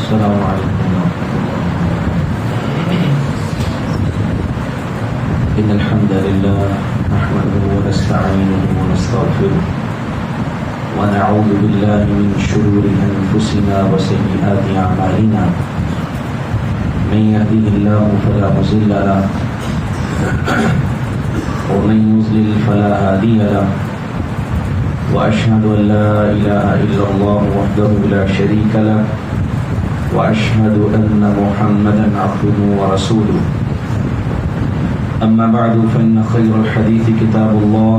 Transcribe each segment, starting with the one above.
السلام عليكم ورحمة الله. إن الحمد لله نحمده ونستعينه ونستغفره ونعوذ بالله من شرور أنفسنا وسيئات أعمالنا. من يهده الله فلا مضل له ومن يضلل فلا هادي له. وأشهد أن لا إله إلا الله وحده لا شريك له وأشهد أن محمدا عبده ورسوله. أما بعد فإن خير الحديث كتاب الله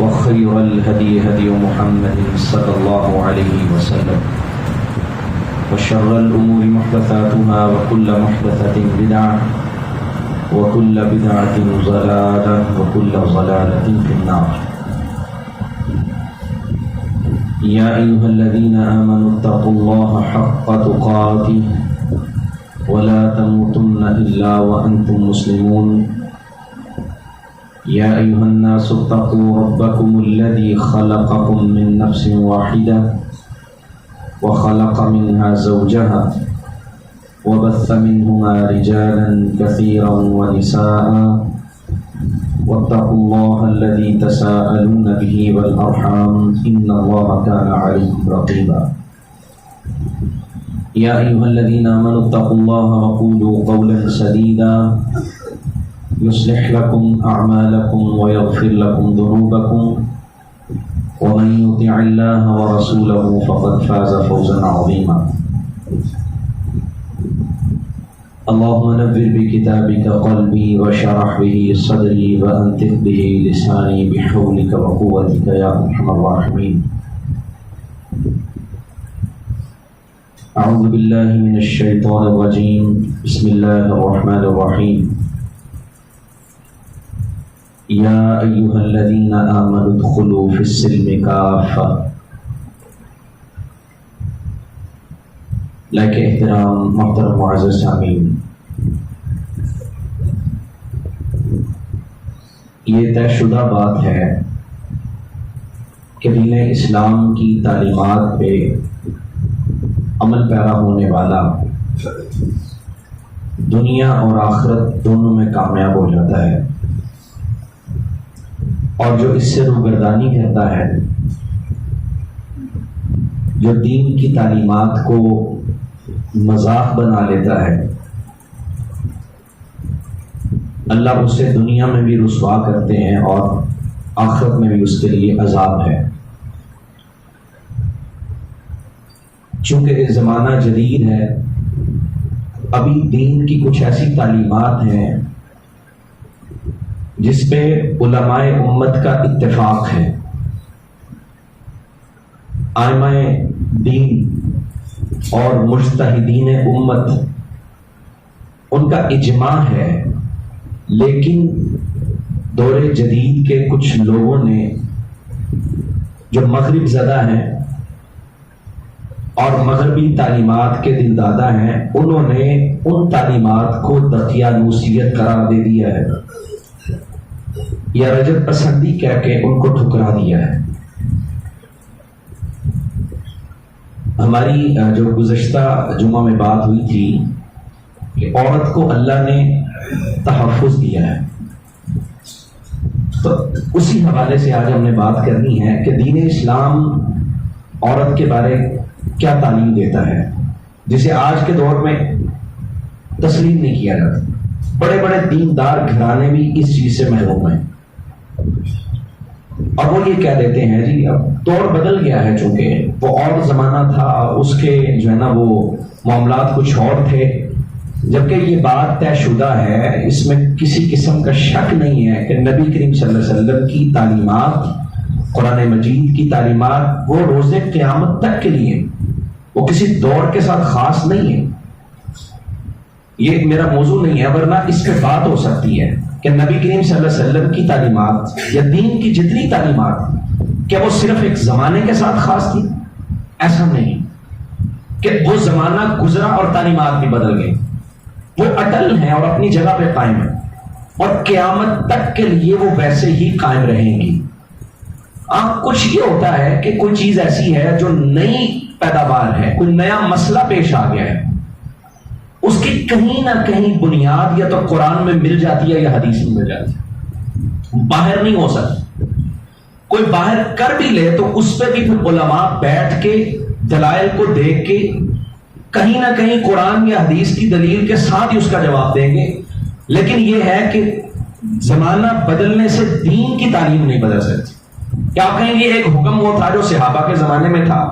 وخير الهدي هدي محمد صلى الله عليه وسلم وشر الأمور محدثاتها وكل محدثة بدعة وكل بدعة ضلالة وكل ضلالة في النار. يا أيها الذين آمنوا اتقوا الله حق تقاته ولا تموتن إلا وأنتم مسلمون. يا أيها الناس اتقوا ربكم الذي خلقكم من نفس واحدة وخلق منها زوجها وبث منهما رجالا كثيرا ونساء واتقوا الله الذي تساءلون به والأرحام إن الله كان عليكم رقيبا. يا أيها الذين آمنوا اتقوا الله وقولوا قولا سديدا يصلح لكم أعمالكم ويغفر لكم ذنوبكم ومن يطع الله ورسوله فقد فاز فوزا عظيما. اللهم نور بكتابك قلبي وشرح به صدري وأنطق به لساني بحولك وقوتك يا أرحم الراحمين. أعوذ بالله من الشيطان الرجيم. بسم الله الرحمن الرحيم. يا أيها الذين آمنوا ادخلوا في السلم كافة. لائق احترام محترم معزز سامعین، یہ طے شدہ بات ہے کہ دین اسلام کی تعلیمات پہ عمل پیرا ہونے والا دنیا اور آخرت دونوں میں کامیاب ہو جاتا ہے، اور جو اس سے روگردانی کرتا ہے، جو دین کی تعلیمات کو مذاق بنا لیتا ہے، اللہ اسے دنیا میں بھی رسوا کرتے ہیں اور آخرت میں بھی اس کے لیے عذاب ہے۔ چونکہ یہ زمانہ جدید ہے، ابھی دین کی کچھ ایسی تعلیمات ہیں جس پہ علماء امت کا اتفاق ہے، ائمہ دین اور مجتہدین امت ان کا اجماع ہے، لیکن دور جدید کے کچھ لوگوں نے جو مغرب زدہ ہیں اور مغربی تعلیمات کے دلدادہ ہیں، انہوں نے ان تعلیمات کو دقیانوسیت قرار دے دیا ہے یا رجب پسندی کہہ کے ان کو ٹھکرا دیا ہے۔ ہماری جو گزشتہ جمعہ میں بات ہوئی تھی کہ عورت کو اللہ نے تحفظ دیا ہے، تو اسی حوالے سے آج ہم نے بات کرنی ہے کہ دین اسلام عورت کے بارے کیا تعلیم دیتا ہے، جسے آج کے دور میں تسلیم نہیں کیا جاتا۔ بڑے بڑے دیندار گھرانے بھی اس چیز سے محروم ہیں، اور وہ یہ کہہ دیتے ہیں جی اب دور بدل گیا ہے، چونکہ وہ اور زمانہ تھا، اس کے جو ہے نا وہ معاملات کچھ اور تھے، جبکہ یہ بات طے شدہ ہے، اس میں کسی قسم کا شک نہیں ہے کہ نبی کریم صلی اللہ علیہ وسلم کی تعلیمات، قرآن مجید کی تعلیمات وہ روز قیامت تک کے لیے، وہ کسی دور کے ساتھ خاص نہیں ہے۔ یہ میرا موضوع نہیں ہے، ورنہ اس پہ بات ہو سکتی ہے کہ نبی کریم صلی اللہ علیہ وسلم کی تعلیمات یا دین کی جتنی تعلیمات کیا وہ صرف ایک زمانے کے ساتھ خاص تھی؟ ایسا نہیں کہ وہ زمانہ گزرا اور تعلیمات بھی بدل گئی، وہ اٹل ہیں اور اپنی جگہ پہ قائم ہیں، اور قیامت تک کے لیے وہ ویسے ہی قائم رہیں گی۔ کچھ یہ ہوتا ہے کہ کوئی چیز ایسی ہے جو نئی پیداوار ہے، کوئی نیا مسئلہ پیش آ گیا ہے، اس کی کہیں نہ کہیں بنیاد یا تو قرآن میں مل جاتی ہے یا حدیث میں مل جاتی ہے، باہر نہیں ہو سکتی۔ کوئی باہر کر بھی لے تو اس پہ بھی پھر علماء بیٹھ کے دلائل کو دیکھ کے کہیں نہ کہیں قرآن یا حدیث کی دلیل کے ساتھ ہی اس کا جواب دیں گے۔ لیکن یہ ہے کہ زمانہ بدلنے سے دین کی تعلیم نہیں بدل سکتی۔ کیا آپ کہیں گے ایک حکم وہ تھا جو صحابہ کے زمانے میں تھا،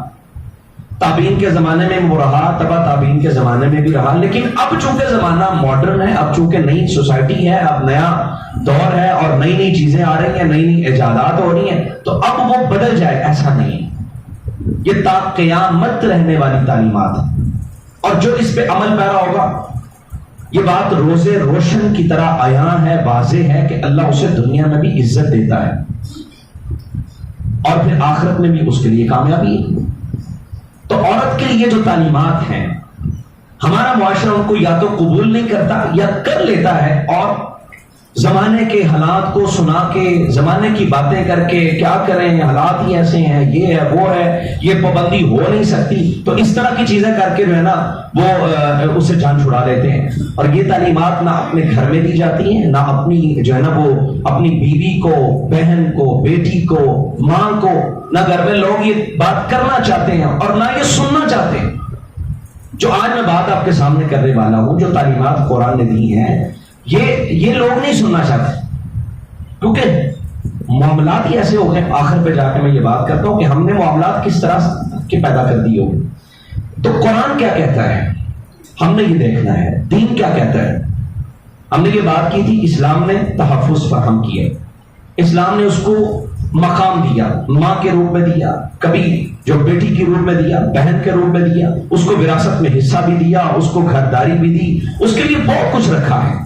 تابعین کے زمانے میں وہ رہا، تبا تابعین کے زمانے میں بھی رہا، لیکن اب چونکہ زمانہ ماڈرن ہے، اب چونکہ نئی سوسائٹی ہے، اب نیا دور ہے اور نئی نئی چیزیں آ رہی ہیں، نئی نئی ایجادات ہو رہی ہیں، تو اب وہ بدل جائے ایسا نہیں ہے۔ یہ تا قیامت رہنے والی تعلیمات ہے، اور جو اس پہ عمل پیرا ہوگا، یہ بات روزے روشن کی طرح عیاں ہے، واضح ہے کہ اللہ اسے دنیا میں بھی عزت دیتا ہے اور پھر آخرت میں بھی اس کے لیے کامیابی ہے۔ تو عورت کے لیے جو تعلیمات ہیں، ہمارا معاشرہ ان کو یا تو قبول نہیں کرتا یا کر لیتا ہے، اور زمانے کے حالات کو سنا کے، زمانے کی باتیں کر کے، کیا کریں حالات ہی ایسے ہیں، یہ ہے وہ ہے، یہ پابندی ہو نہیں سکتی، تو اس طرح کی چیزیں کر کے جو ہے نا وہ اسے جان چھڑا لیتے ہیں۔ اور یہ تعلیمات نہ اپنے گھر میں دی جاتی ہیں، نہ اپنی جو ہے نا وہ اپنی بیوی کو، بہن کو، بیٹی کو، ماں کو، نہ گھر میں لوگ یہ بات کرنا چاہتے ہیں اور نہ یہ سننا چاہتے ہیں۔ جو آج میں بات آپ کے سامنے کرنے والا ہوں، جو تعلیمات قرآن نے دی ہیں، یہ لوگ نہیں سننا چاہتے، کیونکہ معاملات ہی ایسے ہو گئے۔ آخر پہ جا کے میں یہ بات کرتا ہوں کہ ہم نے معاملات کس طرح کے پیدا کر دیے ہو۔ تو قرآن کیا کہتا ہے ہم نے یہ دیکھنا ہے، دین کیا کہتا ہے۔ ہم نے یہ بات کی تھی، اسلام نے تحفظ فراہم کیا، اسلام نے اس کو مقام دیا، ماں کے روپ میں دیا، کبھی جو بیٹی کے روپ میں دیا، بہن کے روپ میں دیا، اس کو وراثت میں حصہ بھی دیا، اس کو گھرداری بھی دی، اس کے لیے بہت کچھ رکھا ہے۔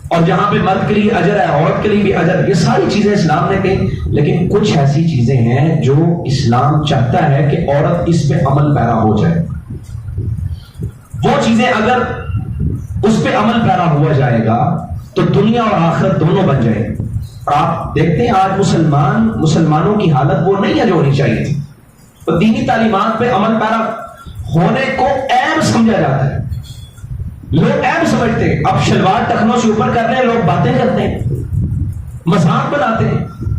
اور جہاں پہ مرد کے لیے اجر ہے، عورت کے لیے بھی اجر، یہ ساری چیزیں اسلام نے کہیں۔ لیکن کچھ ایسی چیزیں ہیں جو اسلام چاہتا ہے کہ عورت اس پہ عمل پیرا ہو جائے۔ وہ چیزیں اگر اس پہ عمل پیرا ہوا جائے گا تو دنیا اور آخرت دونوں بن جائے۔ اور آپ دیکھتے ہیں آج مسلمانوں کی حالت وہ نہیں ہے جو ہونی چاہیے تھی۔ تو دینی تعلیمات پہ عمل پیرا ہونے کو عیب سمجھا جاتا ہے، لوگ عیب سمجھتے ہیں۔ اب شلوار ٹخنوں سے اوپر کر رہے ہیں، لوگ باتیں کرتے ہیں، مذاق بناتے ہیں۔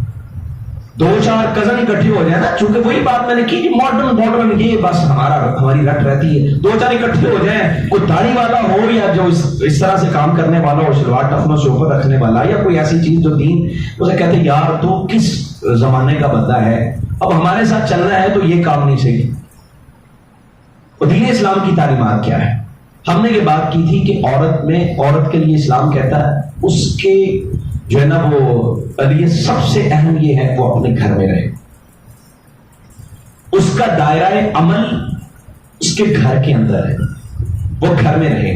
دو چار کزن اکٹھے ہو جائے نا، چونکہ وہی بات میں نے کی، ماڈرن یہ بس ہماری رٹ رہتی ہے۔ دو چار اکٹھے ہو جائیں، کوئی داڑھی والا ہو یا جو اس طرح سے کام کرنے والا ہو، شلوار ٹخنوں سے اوپر رکھنے والا، یا کوئی ایسی چیز جو دین اسے کہتے ہیں یار تو کس زمانے کا بندہ ہے، اب ہمارے ساتھ چلنا ہے تو یہ کام نہیں صحیح۔ اور دین اسلام کی تعلیمات کیا ہے؟ ہم نے یہ بات کی تھی کہ عورت کے لیے اسلام کہتا ہے اس کے جو ہے نا وہ لیے سب سے اہم یہ ہے وہ اپنے گھر میں رہے، اس کا دائرہ عمل اس کے گھر کے اندر ہے، وہ گھر میں رہے۔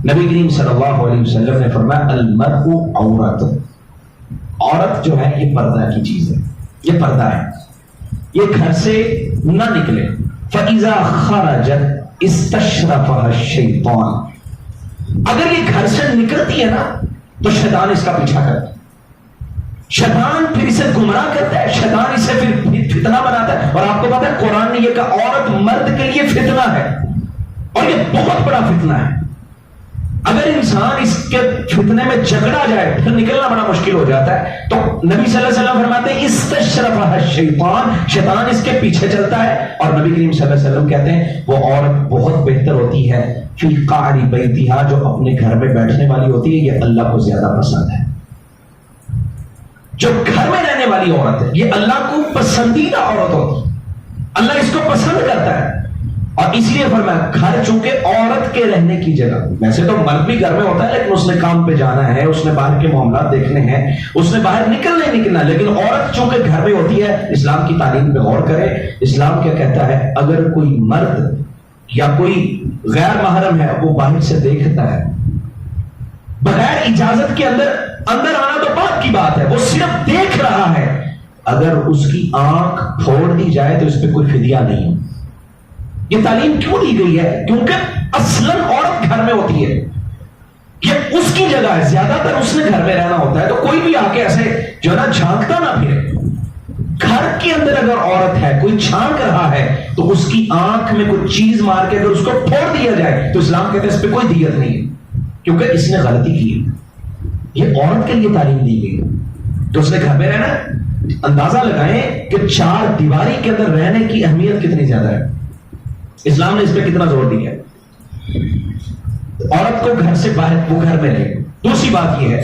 نبی کریم صلی اللہ علیہ وسلم نے فرمایا المرء عورت، عورت جو ہے یہ پردہ کی چیز ہے، یہ پردہ ہے، یہ گھر سے نہ نکلے۔ فَإِذَا خَرَجَتْ استشرفها الشیطان، اگر یہ گھر سے نکلتی ہے نا تو شیطان اس کا پیچھا کرتا ہے، شیطان پھر اسے گمراہ کرتا ہے، شیطان اسے پھر فتنہ بناتا ہے۔ اور آپ کو پتا ہے قرآن نے یہ کہا عورت مرد کے لیے فتنہ ہے، اور یہ بہت بڑا فتنہ ہے۔ اگر انسان اس کے فتنے میں جھگڑا جائے پھر نکلنا بڑا مشکل ہو جاتا ہے۔ تو نبی صلی اللہ علیہ وسلم فرماتے ہیں استشرفها الشیطان، شیطان اس کے پیچھے چلتا ہے۔ اور نبی کریم صلی اللہ علیہ وسلم کہتے ہیں وہ عورت بہت بہتر ہوتی ہے فی قعر بیتھا، جو اپنے گھر میں بیٹھنے والی ہوتی ہے، یہ اللہ کو زیادہ پسند ہے۔ جو گھر میں رہنے والی عورت ہے یہ اللہ کو پسندیدہ عورت ہوتی ہے، اللہ اس کو پسند کرتا ہے۔ اور اس لیے فرمایا گھر چونکہ عورت کے رہنے کی جگہ، ویسے تو مرد بھی گھر میں ہوتا ہے لیکن اس نے کام پہ جانا ہے، اس نے باہر کے معاملات دیکھنے ہیں، اس نے باہر نکلنا، لیکن عورت چونکہ گھر میں ہوتی ہے۔ اسلام کی تعلیم پہ غور کرے، اسلام کیا کہتا ہے اگر کوئی مرد یا کوئی غیر محرم ہے وہ باہر سے دیکھتا ہے بغیر اجازت کے اندر آنا تو بات کی بات ہے، وہ صرف دیکھ رہا ہے، اگر اس کی آنکھ پھوڑ دی جائے تو اس پہ کوئی فدیہ نہیں۔ یہ تعلیم کیوں دی گئی ہے؟ کیونکہ اصلاً عورت گھر میں ہوتی ہے، یہ اس کی جگہ ہے، زیادہ تر اس نے گھر میں رہنا ہوتا ہے، تو کوئی بھی آ کے ایسے جو ہے نا جھانکتا نہ پھرے۔ گھر کے اندر اگر عورت ہے، کوئی چھانک رہا ہے تو اس کی آنکھ میں کوئی چیز مار کے اگر اس کو پھوڑ دیا جائے تو اسلام کہتے ہیں اس پہ کوئی دیت نہیں ہے، کیونکہ اس نے غلطی کی ہے۔ یہ عورت کے لیے تعلیم دی گئی تو اس نے گھر میں رہنا۔ اندازہ لگائیں کہ 4 دیواری کے اندر رہنے کی اہمیت کتنی زیادہ ہے، اسلام نے اس پہ کتنا زور دیا ہے۔ عورت کو گھر سے باہر، وہ گھر میں رہے۔ دوسری بات یہ ہے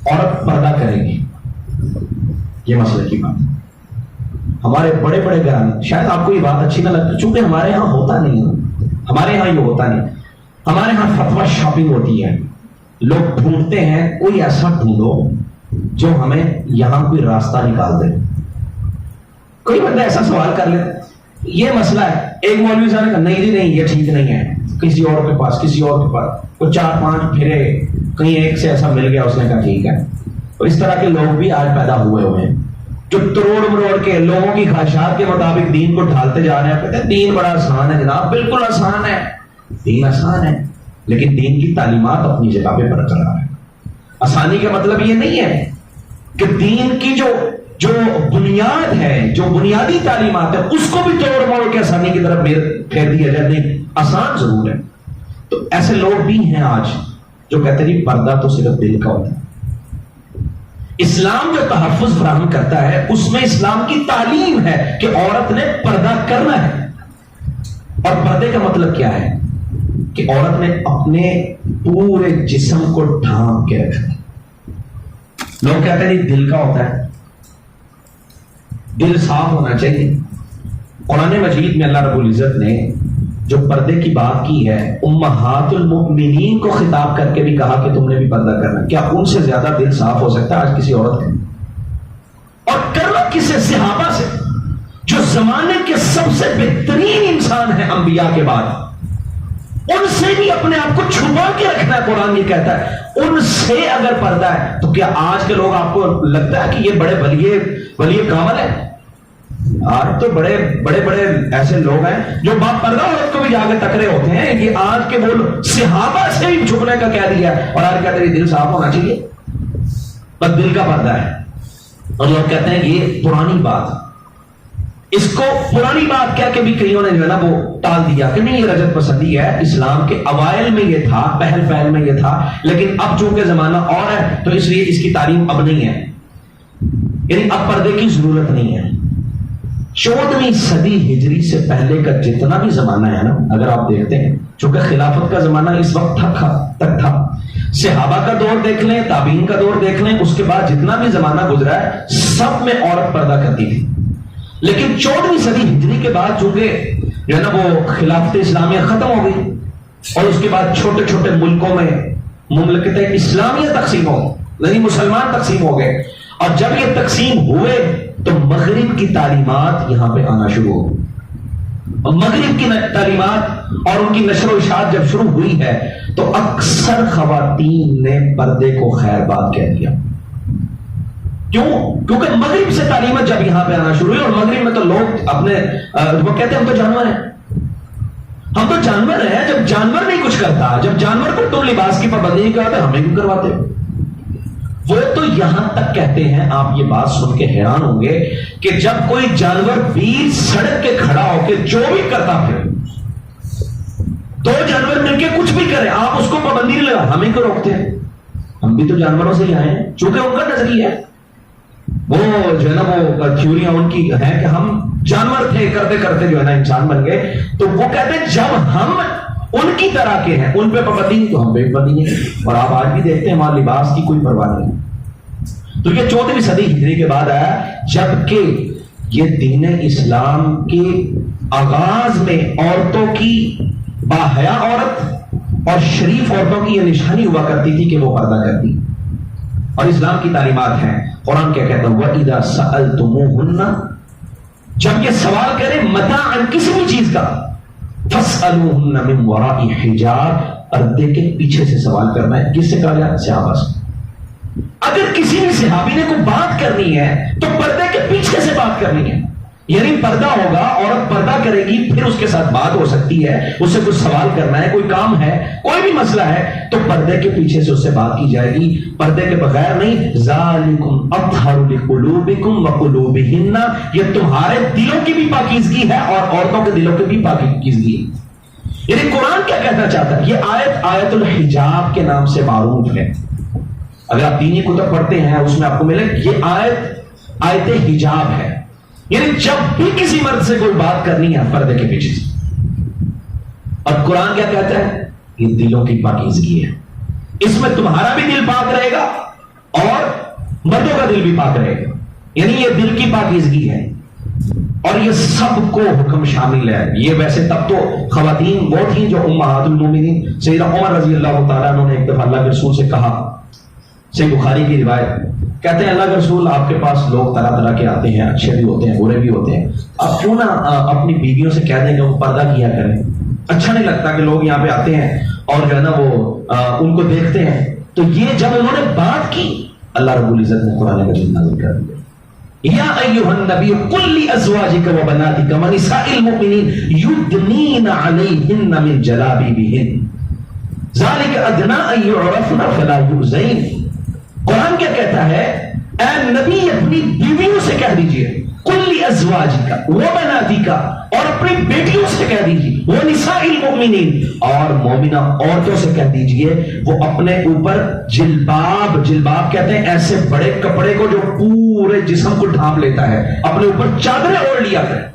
عورت پردہ کرے گی، یہ مسئلے کی بات۔ ہمارے بڑے بڑے گھرانے، شاید آپ کو یہ بات اچھی نہ لگتی چونکہ ہمارے ہاں ہوتا نہیں ہے، ہمارے ہاں یہ ہوتا نہیں، ہمارے ہاں فتویٰ شاپنگ ہوتی ہے، لوگ ڈھونڈتے ہیں کوئی ایسا ڈھونڈو جو ہمیں یہاں کوئی راستہ نکال دے۔ کوئی بندہ ایسا سوال کر لے یہ مسئلہ ہے، ایک مولوی صاحب نے کہا نہیں جی نہیں یہ ٹھیک نہیں ہے، کسی اور کے پاس وہ 4-5 پھرے، کہیں ایک سے ایسا مل گیا، اس نے کہا ٹھیک ہے۔ اور اس طرح کے لوگ بھی آج پیدا ہوئے ہیں جو تروڑ مروڑ کے لوگوں کی خواہشات کے مطابق دین کو ڈھالتے جا رہے ہیں۔ کہتے ہیں دین بڑا آسان ہے جناب، بالکل آسان ہے، دین آسان ہے، لیکن دین کی تعلیمات اپنی جگہ پہ برقرار ہے۔ آسانی کا مطلب یہ نہیں ہے کہ دین کی جو بنیاد ہے، جو بنیادی تعلیمات ہے اس کو بھی توڑ موڑ کے آسانی کی طرف پھیر دیا جائے، نہیں، آسان ضرور ہے۔ تو ایسے لوگ بھی ہیں آج جو کہتے ہیں پردہ تو صرف دل کا ہوتا ہے۔ اسلام جو تحفظ فراہم کرتا ہے اس میں اسلام کی تعلیم ہے کہ عورت نے پردہ کرنا ہے۔ اور پردے کا مطلب کیا ہے کہ عورت نے اپنے پورے جسم کو ڈھانپ کے رکھنا۔ لوگ کہتے ہیں دل کا ہوتا ہے، دل صاف ہونا چاہیے۔ قرآن مجید میں اللہ رب العزت نے جو پردے کی بات کی ہے امہات المؤمنین کو خطاب کر کے بھی کہا کہ تم نے بھی پردہ کرنا۔ کیا ان سے زیادہ دل صاف ہو سکتا ہے آج کسی عورت کا؟ اور کرنا کسے؟ صحابہ سے، جو زمانے کے سب سے بہترین انسان ہیں انبیاء کے بعد، ان سے بھی اپنے آپ کو چھپا کے رکھنا ہے۔ قرآن یہ کہتا ہے ان سے اگر پردہ ہے تو کیا آج کے لوگ آپ کو لگتا ہے کہ یہ بڑے ولی کامل ہے؟ آج تو بڑے بڑے ایسے لوگ ہیں جو باپ پردہ عورت کو بھی جا کے ٹکرے ہوتے ہیں۔ یہ آج کے وہ صحابہ سے بھی چھپنے کا کہہ دیا اور آج کہتے ہیں دل صاف ہونا چاہیے، بس دل کا پردہ ہے۔ اور لوگ کہتے ہیں یہ پرانی بات، اس کو پرانی بات کہہ کے بھی کئیوں نے جو ہے نا وہ ٹال دیا کہ نہیں یہ رجت پسندی ہے۔ اسلام کے اوائل میں یہ تھا، پہل میں یہ تھا، لیکن اب چونکہ زمانہ اور ہے تو اس لیے اس کی تعلیم اب نہیں ہے، یعنی اب پردے کی ضرورت نہیں ہے۔ 14ویں صدی ہجری سے پہلے کا جتنا بھی زمانہ ہے نا، اگر آپ دیکھتے ہیں چونکہ خلافت کا زمانہ اس وقت تک تھا، صحابہ کا دور دیکھ لیں، تابعین کا دور دیکھ لیں، اس کے بعد جتنا بھی زمانہ گزرا ہے سب میں عورت پردہ کرتی تھی۔ لیکن 14ویں صدی ہجری کے بعد چونکہ جو ہے نا وہ خلافت اسلامیہ ختم ہو گئی اور اس کے بعد چھوٹے چھوٹے ملکوں میں مملکتیں اسلامیہ تقسیم ہو گئی، یعنی مسلمان تقسیم ہو گئے، اور جب یہ تقسیم ہوئے تو مغرب کی تعلیمات یہاں پہ آنا شروع ہو گئی۔ اور مغرب کی تعلیمات اور ان کی نشر و اشاعت جب شروع ہوئی ہے تو اکثر خواتین نے پردے کو خیر بات کہہ دیا۔ کیوں؟ کیونکہ مغرب سے تعلیمات جب یہاں پہ آنا شروع ہوئی، اور مغرب میں تو لوگ اپنے وہ کہتے ہیں ہم تو جانور ہیں، ہم تو جانور ہیں۔ جب جانور نہیں کچھ کرتا، جب جانور کو تم لباس کی پابندی نہیں کرواتے، ہمیں کیوں کرواتے ہو؟ وہ تو یہاں تک کہتے ہیں، آپ یہ بات سن کے حیران ہوں گے کہ جب کوئی جانور بیچ سڑک کے کھڑا ہو کے جو بھی کرتا پھر، دو جانور مل کے کچھ بھی کرے، آپ اس کو پابندی نہیں لگا، ہمیں کیوں روکتے ہیں؟ ہم بھی تو جانوروں سے ہی آئے ہیں، چونکہ ان کا نظریہ ہے، وہ جو ہے نا وہ تھیوریاں ان کی ہیں کہ ہم جانور تھے، کرتے کرتے جو ہے نا انسان بن گئے۔ تو وہ کہتے ہیں جب ہم ان کی طرح کے ہیں، ان پہ پابندی نہیں تو ہم پہ پابندی نہیں۔ اور آپ آج بھی دیکھتے ہیں ہمارے لباس کی کوئی پرواہ نہیں۔ تو یہ 14ویں صدی ہجری کے بعد آیا، جبکہ یہ دین اسلام کے آغاز میں عورتوں کی باحیا عورت اور شریف عورتوں کی یہ نشانی ہوا کرتی تھی کہ وہ پردہ کرتی، اور اسلام کی تعلیمات ہیں۔ قرآن کیا کہتا ہے وَإِذَا سَأَلْتُمُوهُنَّ، جب یہ سوال کرے متاعًا کسی بھی چیز کا، فَاسْأَلُوهُنَّ مِنْ وَرَاءِ حِجَابٍ، پردے کے پیچھے سے سوال کرنا ہے۔ کس سے کہا جائے؟ صحابہ سے۔ اگر کسی بھی صحابی نے کوئی بات کرنی ہے تو پردے کے پیچھے سے بات کرنی ہے، یعنی پردہ ہوگا، عورت پردہ کرے گی، پھر اس کے ساتھ بات ہو سکتی ہے، اس سے کچھ سوال کرنا ہے، کوئی کام ہے، کوئی بھی مسئلہ ہے تو پردے کے پیچھے سے اس سے بات کی جائے گی، پردے کے بغیر نہیں۔ ذالکم اطہر لقلوبکم وقلوبہن، یہ تمہارے دلوں کی بھی پاکیزگی ہے اور عورتوں کے دلوں کی بھی پاکیزگی ہے۔ یعنی قرآن کیا کہنا چاہتا ہے؟ یہ آیت آیت الحجاب کے نام سے معروف ہے، اگر آپ دینی کتب پڑھتے ہیں اس میں آپ کو ملے یہ آیت حجاب ہے، یعنی جب بھی کسی مرد سے کوئی بات کرنی ہے پردے کے پیچھے سے۔ اور قرآن کیا کہتا ہے؟ یہ دلوں کی پاکیزگی ہے، اس میں تمہارا بھی دل پاک رہے گا اور مردوں کا دل بھی پاک رہے گا، یعنی یہ دل کی پاکیزگی ہے۔ اور یہ سب کو حکم شامل ہے، یہ ویسے تب تو خواتین وہ تھیں جو امہات المومنین سیدہ عمر رضی اللہ تعالیٰ عنہ نے ایک دفعہ اللہ کے رسول سے کہا، صحیح بخاری کی روایت، کہتے ہیں اللہ کے رسول آپ کے پاس لوگ طرح طرح کے آتے ہیں، اچھے بھی ہوتے ہیں برے بھی ہوتے ہیں، آپ کیوں نہ اپنی بیویوں سے کہہ دیں کہ وہ پردہ کیا کریں، اچھا نہیں لگتا کہ لوگ یہاں پہ آتے ہیں اور جو ہے نا وہ ان کو دیکھتے ہیں۔ تو یہ جب انہوں نے بات کی اللہ رب العزت نے قرآن مجید نازل کر دیا، یا ایھا النبی قل لازواجک وبناتک ونساء المؤمنین یدنین علیہن من جلابیبہن ذلک ادنی ان یعرفن فلا یؤذین۔ قرآن کیا کہتا ہے؟ اے نبی اپنی بیویوں سے کہہ دیجئے، قل لازواجک وبناتک، اور اپنی بیٹیوں سے کہہ دیجئے، ونساء المؤمنین، اور مومنہ عورتوں سے کہہ دیجئے وہ اپنے اوپر جلباب کہتے ہیں ایسے بڑے کپڑے کو جو پورے جسم کو ڈھانپ لیتا ہے، اپنے اوپر چادریں اوڑھ لیا کریں۔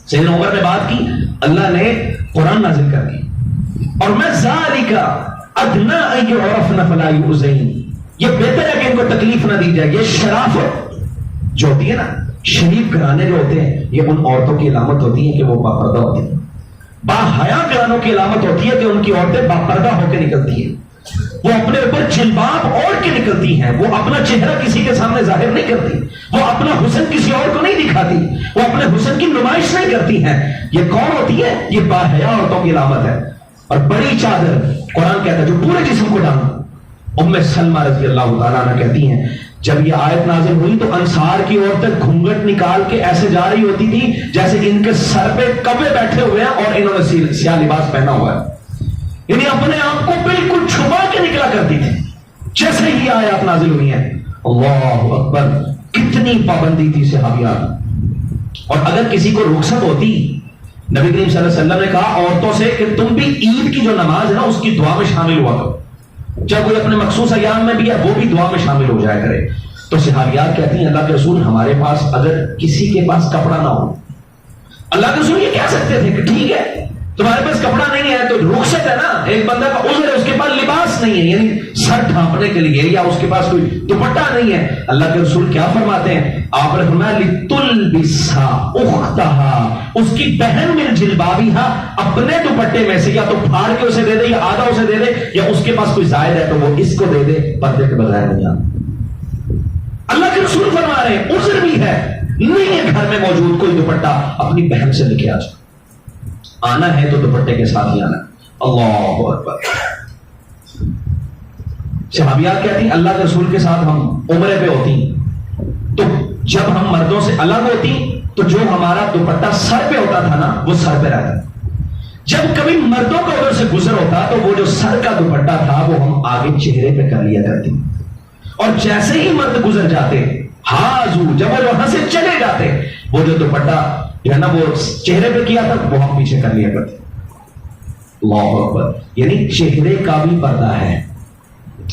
سیدنا عمر نے بات کی، اللہ نے قرآن نازل کر دی، اور میں ذالک ادنی ان یعرفن فلا یؤذین، یہ بہتر ہے کہ ان کو تکلیف نہ دی جائے۔ یہ شرافت جو ہوتی ہے نا، شریف گھرانے جو ہوتے ہیں، یہ ان عورتوں کی علامت ہوتی ہے کہ وہ باپردہ ہوتی ہیں، باحیا گھرانوں کی علامت ہوتی ہے کہ ان کی عورتیں باپردہ ہو کے نکلتی ہیں، وہ اپنے اوپر جلباب اوڑھ کے نکلتی ہیں، وہ اپنا چہرہ کسی کے سامنے ظاہر نہیں کرتی، وہ اپنا حسن کسی اور کو نہیں دکھاتی، وہ اپنے حسن کی نمائش نہیں کرتی ہیں۔ یہ کون ہوتی ہے؟ یہ باحیا عورتوں کی علامت ہے۔ اور بڑی چادر قرآن کہتا ہے جو پورے جسم کو ڈھانپے۔ ام سلمہ رضی اللہ تعالیٰ عنہ کہتی ہیں جب یہ آیت نازل ہوئی تو انصار کی عورتیں گھونگھٹ نکال کے ایسے جا رہی ہوتی تھی جیسے ان کے سر پہ کبے بیٹھے ہوئے ہیں اور انہوں نے سیاہ لباس پہنا ہوا ہے، یعنی اپنے آپ کو بالکل چھپا کے نکلا کرتی تھی جیسے ہی آیات نازل ہوئی ہیں۔ اللہ اکبر، کتنی پابندی تھی صحابیات۔ اور اگر کسی کو رخصت ہوتی، نبی کریم صلی اللہ علیہ وسلم نے کہا عورتوں سے کہ تم بھی عید کی جو نماز ہے نا اس کی دعا میں شامل ہوا کرو، جب کوئی اپنے مخصوص ایام میں بھی ہے وہ بھی دعا میں شامل ہو جایا کرے۔ تو صحابیات کہتی ہیں اللہ کے رسول ہمارے پاس اگر کسی کے پاس کپڑا نہ ہو، اللہ کے رسول یہ کہہ سکتے تھے کہ ٹھیک ہے تمہارے پاس کپڑا نہیں ہے تو رخصت ہے نا، ایک بندہ کا عذر ہے اس کے پاس لباس نہیں ہے یعنی سر ڈھانپنے کے لیے، یا اس کے پاس کوئی دوپٹہ نہیں ہے، اللہ کے رسول کیا فرماتے ہیں؟ آپ نے فرمایا لتلبسھا اختھا، اس کی بہن من جلبابھا، اپنے دوپٹے میں سے یا تو پھاڑ کے اسے دے دے یا آدھا اسے دے دے، یا اس کے پاس کوئی زائد ہے تو وہ اس کو دے دے، پردے کے بغیر نہیں آتا۔ اللہ کے رسول فرما رہے ہیں عذر بھی ہے، نہیں ہے گھر میں موجود کوئی دوپٹہ، اپنی بہن سے لے کے آ جائے، آنا ہے تو دوپٹے کے ساتھ ہی آنا ہے۔ اللہ اکبر۔ صحابیات کہتی ہیں اللہ کے رسول کے ساتھ ہم عمرے پہ ہوتی تو جب ہم مردوں سے الگ ہوتی تو جو ہمارا دوپٹہ سر پہ ہوتا تھا نا وہ سر پہ رہتا، جب کبھی مردوں کا ادھر سے گزر ہوتا تو وہ جو سر کا دوپٹہ تھا وہ ہم آگے چہرے پہ کر لیا کرتے، اور جیسے ہی مرد گزر جاتے ہاضو، جب وہ وہاں سے چلے جاتے وہ جو دوپٹہ جو ہے نا وہ چہرے پہ کیا تھا وہ ہم پیچھے کر لیا کرتے۔ اللہ اکبر، یعنی چہرے کا بھی پردہ ہے۔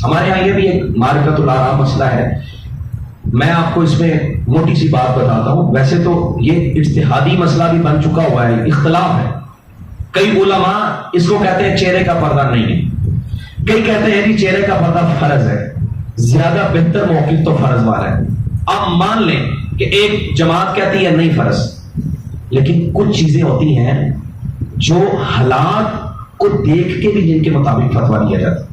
ہمارے یہاں یہ بھی ایک معرکۃ الآراء مسئلہ ہے، میں آپ کو اس میں موٹی سی بات بتاتا ہوں، ویسے تو یہ اجتہادی مسئلہ بھی بن چکا ہوا ہے، اختلاف ہے، کئی علماء اس کو کہتے ہیں چہرے کا پردہ نہیں ہے، کئی کہتے ہیں کہ چہرے کا پردہ فرض ہے، زیادہ بہتر موقف تو فرض والا ہے۔ آپ مان لیں کہ ایک جماعت کہتی ہے نہیں فرض، لیکن کچھ چیزیں ہوتی ہیں جو حالات کو دیکھ کے بھی جن کے مطابق فتویٰ دیا جاتا ہے،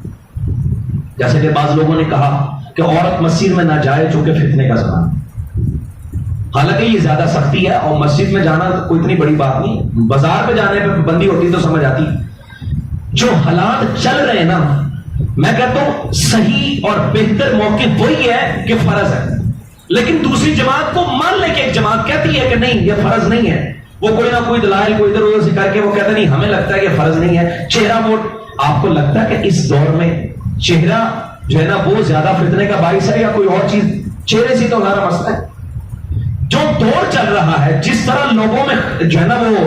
جیسے کہ بعض لوگوں نے کہا کہ عورت مسجد میں نہ جائے چونکہ فتنے کا زمانہ، حالانکہ یہ زیادہ سختی ہے اور مسجد میں جانا کوئی اتنی بڑی بات نہیں، بازار پہ جانے پہ بندی ہوتی تو سمجھ آتی۔ جو حالات چل رہے ہیں نا، میں کہتا ہوں صحیح اور بہتر موقف وہی ہے کہ فرض ہے، لیکن دوسری جماعت کو مان لے کے ایک جماعت کہتی ہے کہ نہیں یہ فرض نہیں ہے، وہ کوئی نہ کوئی دلائل کو ادھر ادھر سے کر کے وہ کہتے نہیں ہمیں لگتا ہے کہ فرض نہیں ہے۔ چہرہ ووٹ، آپ کو لگتا ہے کہ اس دور میں چہرہ جو ہے نا وہ زیادہ فتنے کا باعث ہے یا کوئی اور چیز؟ چہرے سے تو ہمارا مسئلہ ہے۔ جو دور چل رہا ہے، جس طرح لوگوں میں جو ہے نا وہ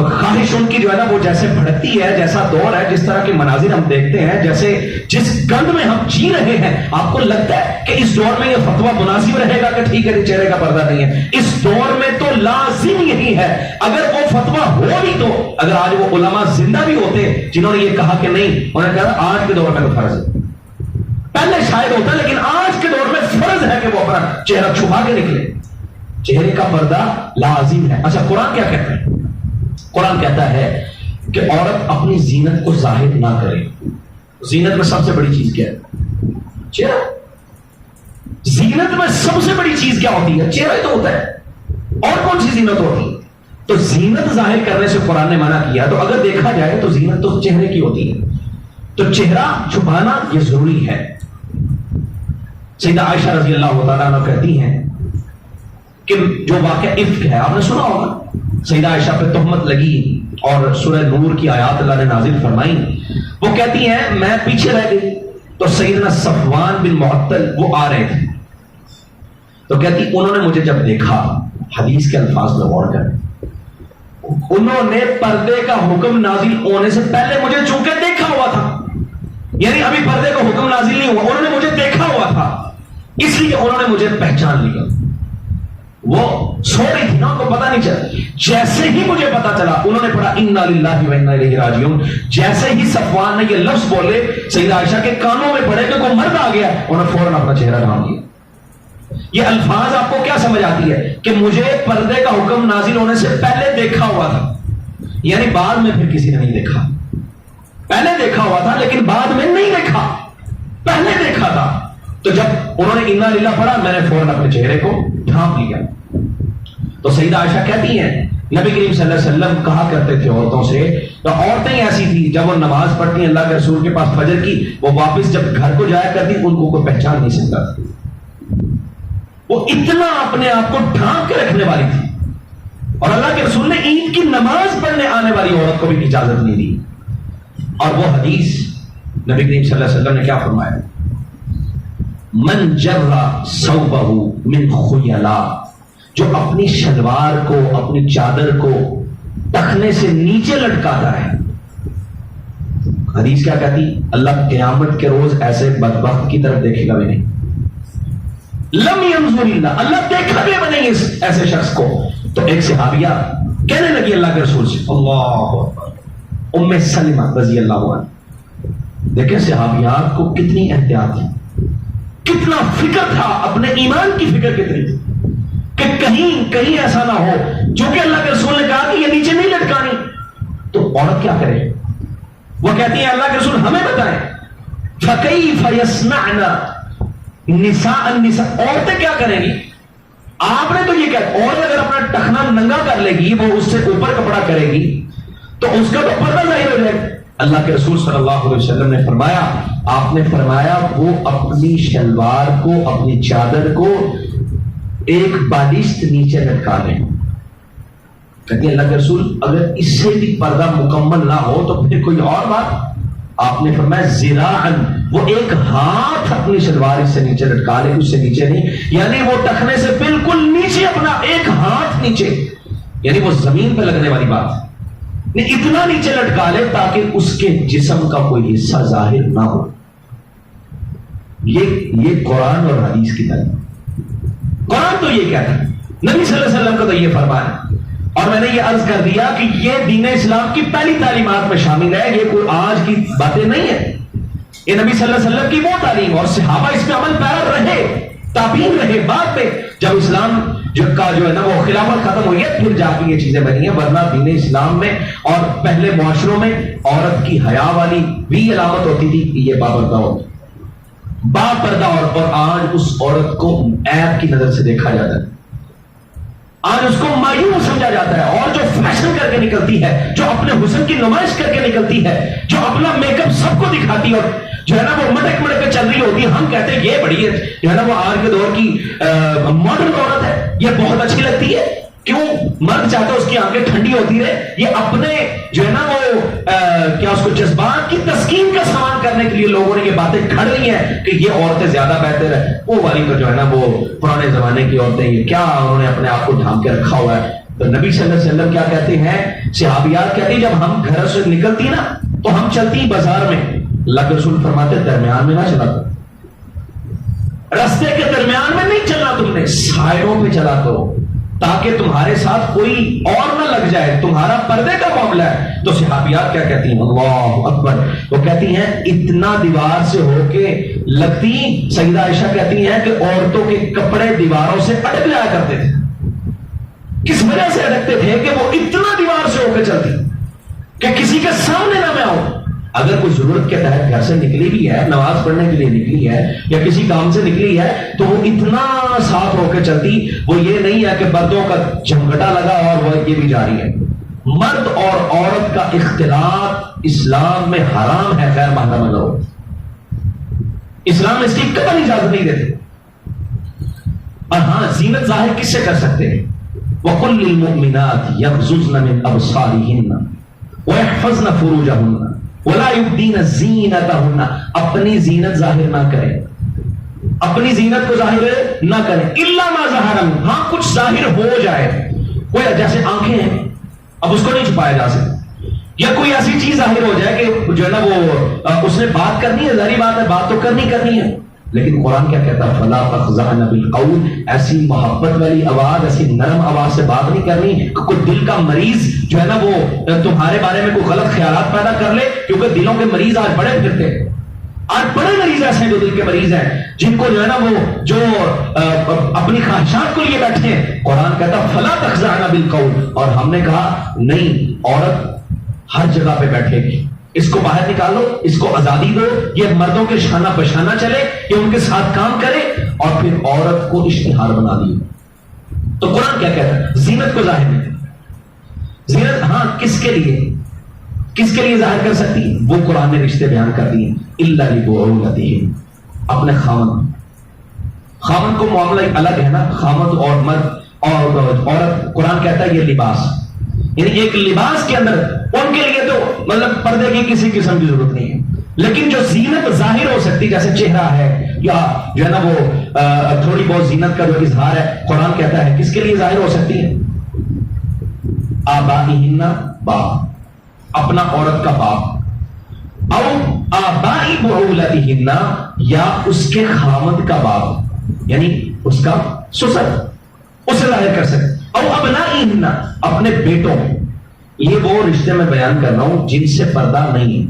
خواہش ان کی جو ہے نا وہ جیسے بھڑکتی ہے، جیسا دور ہے، جس طرح کے مناظر ہم دیکھتے ہیں، جیسے جس گند میں ہم جی رہے ہیں، آپ کو لگتا ہے کہ اس دور میں یہ فتویٰ مناسب رہے گا کہ ٹھیک ہے چہرے کا پردہ نہیں ہے؟ اس دور میں تو لازم یہی ہے۔ اگر وہ فتویٰ ہو بھی تو اگر آج وہ علماء زندہ بھی ہوتے جنہوں نے یہ کہا کہ نہیں، انہوں نے کہا آج کے دور میں تو فرض ہے، پہلے شاید ہوتا ہے لیکن آج کے دور میں فرض ہے کہ وہ اپنا چہرہ چھپا کے نکلے۔ چہرے کا پردہ لازم ہے۔ اچھا قرآن کیا کہتا ہے؟ قرآن کہتا ہے کہ عورت اپنی زینت کو ظاہر نہ کرے۔ زینت میں سب سے بڑی چیز کیا ہے؟ چہرہ۔ زینت میں سب سے بڑی چیز کیا ہوتی ہے؟ چہرہ ہی تو ہوتا ہے، اور کون سی زینت ہوتی ہے؟ تو زینت ظاہر کرنے سے قرآن نے منع کیا۔ تو اگر دیکھا جائے تو زینت تو چہرے کی ہوتی ہے، تو چہرہ چھپانا یہ ضروری ہے۔ سیدہ عائشہ رضی اللہ تعالیٰ عنہ کہتی ہیں کہ جو واقعہ افک ہے آپ نے سنا ہوگا، سیدہ عائشہ پہ تہمت لگی اور سورہ نور کی آیات اللہ نے نازل فرمائی۔ وہ کہتی ہیں میں پیچھے رہ گئی تو سیدنا صفوان بن معطل وہ آ رہے تھے، تو کہتی انہوں نے مجھے جب دیکھا، حدیث کے الفاظ میں غور کریں، انہوں نے پردے کا حکم نازل ہونے سے پہلے مجھے چونکہ دیکھا ہوا تھا، یعنی ابھی پردے کا حکم نازل نہیں ہوا، انہوں نے مجھے دیکھا ہوا تھا، اس لیے انہوں نے مجھے پہچان لیا۔ وہ سو رہی تھی نا، ان کو پتا نہیں چلا، جیسے ہی مجھے پتا چلا انہوں نے پڑھا انا للہ و انا الیہ راجعون، جیسے ہی صفوان نے یہ لفظ بولے سیدہ عائشہ کے کانوں میں پڑے کہ کوئی مرد آ گیا، انہوں نے فوراً اپنا چہرہ ڈھانپ لیا۔ یہ الفاظ آپ کو کیا سمجھ آتی ہے کہ مجھے پردے کا حکم نازل ہونے سے پہلے دیکھا ہوا تھا، یعنی بعد میں پھر کسی نے نہیں دیکھا، پہلے دیکھا ہوا تھا لیکن بعد میں نہیں دیکھا، پہلے دیکھا تھا۔ تو جب انہوں نے انا للہ پڑھا میں نے فوراً اپنے چہرے کو ڈھانپ لیا۔ تو سیدہ عائشہ کہتی ہیں نبی کریم صلی اللہ علیہ وسلم کہا کرتے تھے عورتوں سے، تو عورتیں ایسی تھی جب وہ نماز پڑھتی اللہ کے رسول کے پاس فجر کی، وہ واپس جب گھر کو جایا کرتی ان کو کوئی پہچان نہیں سکتا تھا، وہ اتنا اپنے آپ کو ڈھانپ کے رکھنے والی تھی۔ اور اللہ کے رسول نے عید کی نماز پڑھنے آنے والی عورت کو بھی اجازت نہیں دی۔ اور وہ حدیث نبی کریم صلی اللہ علیہ وسلم نے کیا فرمایا؟ من جر ثوبہ من خیلا، جو اپنی شلوار کو اپنی چادر کو ٹخنے سے نیچے لٹکاتا ہے، حدیث کیا کہتی؟ اللہ قیامت کے روز ایسے بدبخت کی طرف دیکھے گا بھی نہیں، لم ينظر اللہ، اللہ دیکھا بھی نہیں اس ایسے شخص کو۔ تو ایک صحابیہ کہنے لگی اللہ کے رسول سے، اللہ اکبر، ام سلمہ رضی اللہ عنہ، دیکھیں صحابیات کو کتنی احتیاط تھی، کتنا فکر تھا، اپنے ایمان کی فکر کتنی تھی کہ کہیں ایسا نہ ہو، جو کہ اللہ کے رسول نے کہا کہ یہ نیچے نہیں لٹکانی۔ تو عورت کیا کرے؟ وہ کہتی ہے اللہ کے رسول ہمیں بتائیں، فَكَيْفَ يَصْنَعْنَا نساء النساء، عورتیں کیا کریں گی؟ آپ نے تو یہ کہا عورت اگر اپنا ٹخنا ننگا کر لے گی، وہ اس سے اوپر کپڑا کرے گی تو اس کا تو پردہ ظاہر ہو جائے گا۔ اللہ کے رسول صلی اللہ علیہ وسلم نے فرمایا، آپ نے فرمایا وہ اپنی شلوار کو اپنی چادر کو ایک بالشت نیچے لٹکا لیں۔ کہتے ہیں اللہ کے رسول اگر اس سے بھی پردہ مکمل نہ ہو تو پھر کوئی اور بات؟ آپ نے فرمایا ذراعاً، وہ ایک ہاتھ اپنی شلوار سے نیچے لٹکا لے، اس سے نیچے نہیں، یعنی وہ ٹخنے سے بالکل نیچے اپنا ایک ہاتھ نیچے، یعنی وہ زمین پہ لگنے والی بات ہے، اتنا نیچے لٹکا لے تاکہ اس کے جسم کا کوئی حصہ ظاہر نہ ہو۔ یہ قرآن اور حدیث کی تعلیم، قرآن تو یہ کہتا ہے، نبی صلی اللہ علیہ وسلم کا تو یہ فرمایا، اور میں نے یہ عرض کر دیا کہ یہ دین اسلام کی پہلی تعلیمات میں شامل ہے، یہ کوئی آج کی باتیں نہیں ہیں، یہ نبی صلی اللہ علیہ وسلم کی وہ تعلیم، اور صحابہ اس پہ عمل پیرا رہے، تابعین رہے، بعد میں جب اسلام کا جو ہے نا وہ خلافت ختم ہوئی ہے پھر جا کے یہ چیزیں بنی ہیں، ورنہ دین اسلام میں اور پہلے معاشروں میں عورت کی حیا والی بھی علامت ہوتی تھی کہ یہ بابردہ ہوتی، با پردہ، اور آج اس عورت کو عیب کی نظر سے دیکھا جاتا ہے۔ آج اس کو مایوس سمجھا جاتا ہے. اور جو فیشن کر کے نکلتی ہے, جو اپنے حسن کی نمائش کر کے نکلتی ہے, جو اپنا میک اپ سب کو دکھاتی ہے اور جو ہے نا وہ مٹک مٹک کے چل رہی ہوتی ہے, ہم کہتے ہیں یہ بڑی ہے جو ہے نا وہ آج کے دور کی ماڈرن عورت ہے, یہ بہت اچھی لگتی ہے. کیوں؟ مرد چاہتا ہے اس کی آنکھیں ٹھنڈی ہوتی رہے. یہ اپنے جو ہے نا وہ کیا اس کو جذبات کی تسکین کا سامان کرنے کے لیے لوگوں نے یہ باتیں کھڑ رہی ہیں کہ یہ عورتیں زیادہ بہتر ہے. وہ والی تو جو ہے نا وہ پرانے زمانے کی عورتیں, یہ کیا انہوں نے اپنے آپ کو ڈھانپ کے رکھا ہوا ہے. تو نبی صلی اللہ علیہ وسلم کیا کہتے ہیں, صحابیات کہتے ہیں جب ہم گھر سے نکلتی نا تو ہم چلتی بازار میں, اللہ کے رسول فرماتے درمیان میں نہ چلا کرو, رستے کے درمیان میں نہیں چلنا, تم نے سائڈوں پہ چلا کرو تاکہ تمہارے ساتھ کوئی اور نہ لگ جائے, تمہارا پردے کا معاملہ ہے. تو صحابیات کیا کہتی ہیں, اللہ اکبر, وہ کہتی ہیں اتنا دیوار سے ہو کے لگتی, سیدہ عائشہ کہتی ہیں کہ عورتوں کے کپڑے دیواروں سے اٹک جایا کرتے تھے. کس وجہ سے اٹکتے تھے کہ وہ اتنا دیوار سے ہو کے چلتی کہ کسی کے سامنے نہ میں آؤں. اگر کوئی ضرورت کے تحت گھر سے نکلی بھی ہے, نماز پڑھنے کے لیے نکلی ہے یا کسی کام سے نکلی ہے, تو وہ اتنا صاف ہو کے چلتی. وہ یہ نہیں ہے کہ مردوں کا جھمگٹا لگا اور وہ یہ بھی جاری ہے. مرد اور عورت کا اختلاط اسلام میں حرام ہے, غیر محرم اگر ہو. اسلام اس کی قطعی اجازت نہیں دیتے. اور ہاں, زینت ظاہر کس سے کر سکتے ہیں, وَقُلْ لِلْمُؤْمِنَاتِ يَغْضُضْنَ مِنْ أَبْصَارِهِنَّ وَيَحْفَظْنَ فُرُوجَهُنَّ وَلَا يُبْدِينَ زِينَتَهُنَّ, اپنی زینت ظاہر نہ کریں, اپنی زینت کو ظاہر نہ کریں, اِلَّا مَا ظَهَرَ, ہاں کچھ ظاہر ہو جائے, کوئی جیسے آنکھیں ہیں اب اس کو نہیں چھپایا جا سکتا, یا کوئی ایسی چیز ظاہر ہو جائے کہ جو ہے نا وہ اس نے بات کرنی ہے, ظاہری بات ہے بات تو کرنی ہے, لیکن قرآن کیا کہتا ہے, فَلَا تَخْضَعْنَ بِالْقَوْلِ, ایسی محبت والی آواز, ایسی نرم آواز سے بات نہیں کرنی کہ کوئی دل کا مریض جو ہے نا وہ تمہارے بارے میں کوئی غلط خیالات پیدا کر لے, کیونکہ دلوں کے مریض آج بڑے پھرتے ہیں. آج بڑے مریض ایسے ہیں جو دل کے مریض ہیں, جن کو جو ہے نا وہ جو اپنی خواہشات کو لیے بیٹھے ہیں. قرآن کہتا ہے فَلَا تَخْضَعْنَ بِالْقَوْلِ, اور ہم نے کہا نہیں, عورت ہر جگہ پہ بیٹھے گی, اس کو باہر نکالو, اس کو آزادی دو, یہ مردوں کے شانہ بشانہ چلے, یہ ان کے ساتھ کام کرے, اور پھر عورت کو اشتہار بنا دی. تو قرآن کیا کہتا ہے, زینت کو ظاہر نہیں. زینت ہاں کس کے لیے ظاہر کر سکتی ہے, وہ قرآن نے رشتے بیان کر دیے, الا لبعولتہم, اپنے خاوند کو معاملہ الگ ہے نا, خاوند اور مرد اور عورت. قرآن کہتا ہے یہ لباس, یعنی ایک لباس کے اندر ان کے لیے تو مطلب پردے کی کسی قسم کی ضرورت نہیں ہے, لیکن جو زینت ظاہر ہو سکتی جیسے چہرہ ہے یا جو ہے نا وہ تھوڑی بہت زینت کا جو اظہار ہے, قرآن کہتا ہے کس کے لیے ظاہر ہو سکتی ہے, آبائہن, باپ, اپنا عورت کا باپ, او آبائی بعولتہن, یا اس کے خامد کا باپ, یعنی اس کا سسر, اسے ظاہر کر سکتے, او ابنائہن, اپنے بیٹوں. یہ وہ رشتے میں بیان کر رہا ہوں جن سے پردہ نہیں ہے,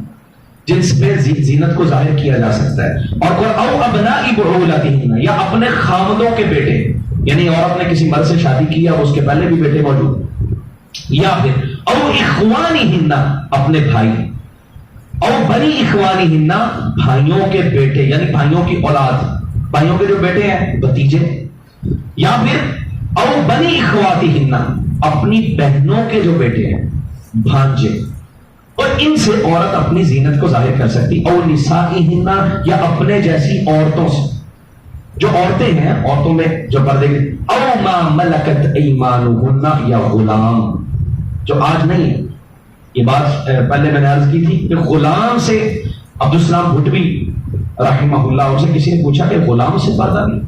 جن پہ زینت کو ظاہر کیا جا سکتا ہے. اور او ابنائی بعولتہن, یا اپنے خامدوں کے بیٹے, یعنی عورت نے کسی مرد سے شادی کی اور اس کے پہلے بھی بیٹے موجود, یا پھر او اخوانہن, اپنے بھائی, او بنی اخوانہن, بھائیوں کے بیٹے, یعنی بھائیوں کی اولاد, بھائیوں کے جو بیٹے ہیں بھتیجے, یا پھر او بنی اخواتہن, اپنی بہنوں کے جو بیٹے ہیں بھانجے, اور ان سے عورت اپنی زینت کو ظاہر کر سکتی. او نسائہن, یا اپنے جیسی عورتوں سے, جو عورتیں ہیں عورتوں میں جو پردے کے, او ما ملکت ایمانہن, یا غلام, جو آج نہیں ہے. یہ بات پہلے میں نے عرض کی تھی کہ غلام سے, عبدالسلام بھٹوی رحمہ اللہ, ان سے کسی نے پوچھا کہ غلام سے پردہ نہیں,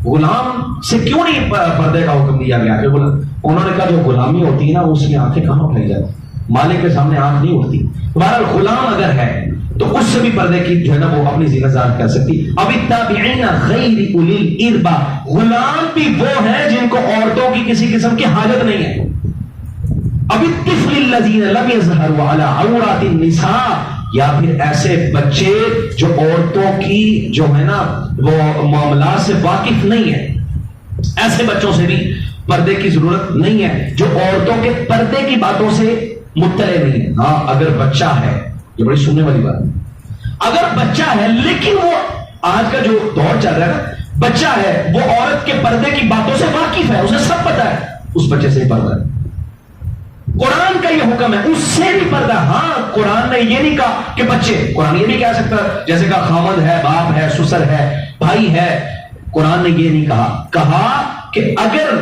غلام سے کیوں نہیں پردے کا حکم دیا گیا, انہوں نے کہا جو غلامی ہوتی ہے نا اس کی آنکھیں کہاں اٹھائی جاتی, مالک کے سامنے آنکھ نہیں اٹھتی. بہرحال غلام اگر ہے تو اس سے بھی پردے کی جو ہے نا وہ اپنی زینت ظاہر کر سکتی. اب التابعین غیر اولی الاربا, غلام بھی وہ ہیں جن کو عورتوں کی کسی قسم کی حاجت نہیں ہے. اب الطفل الذین لم یظہروا علی عورات النساء, یا پھر ایسے بچے جو عورتوں کی جو ہے نا وہ معاملات سے واقف نہیں ہے, ایسے بچوں سے بھی پردے کی ضرورت نہیں ہے جو عورتوں کے پردے کی باتوں سے مطلع نہیں ہے. ہاں اگر بچہ ہے, یہ بڑی سننے والی بات ہے, اگر بچہ ہے لیکن وہ آج کا جو دور چل رہا ہے نا, بچہ ہے وہ عورت کے پردے کی باتوں سے واقف ہے, اسے سب پتا ہے, اس بچے سے ہی پردہ ہے. قرآن کا یہ حکم ہے اس سے بھی پردہ. ہاں قرآن نے یہ نہیں کہا کہ بچے, قرآن یہ نہیں کہہ سکتا جیسے کہ خامد ہے, باپ ہے, سسر ہے, بھائی ہے. قرآن نے یہ نہیں کہا کہ اگر